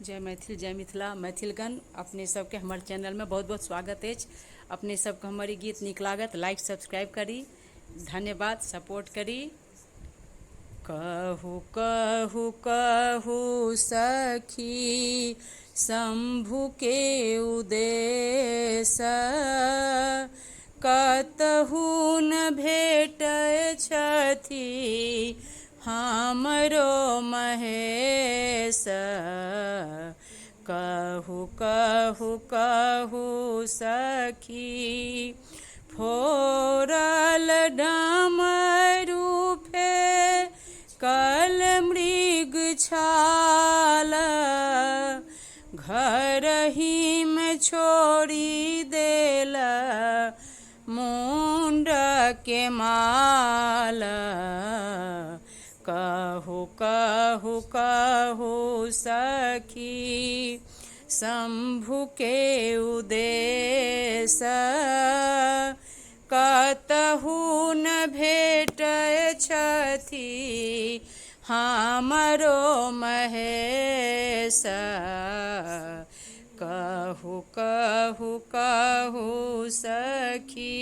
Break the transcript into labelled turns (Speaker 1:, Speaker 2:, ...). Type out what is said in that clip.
Speaker 1: जय मैथिल जय मिथिला मैथिलगण अपने सबके हमर चैनल में बहुत बहुत स्वागत है। अपने सबके हमारी गीत नीक लागत लाइक सब्सक्राइब करी, धन्यवाद सपोर्ट करी। कहू कहू कहू सखी शंभु के उदेश, कतहु न भेटै छथि हमरो महेश। कहू कहू कहू सखी फोड़ल डमरू कल मृग छाल, घर ही में छोड़ी देल मुंड के माल। कहू कहू कहू सखी शंभु के उदेश, कतहु न भेटै छथि हमरो महेश। कहू कहू कहू सखी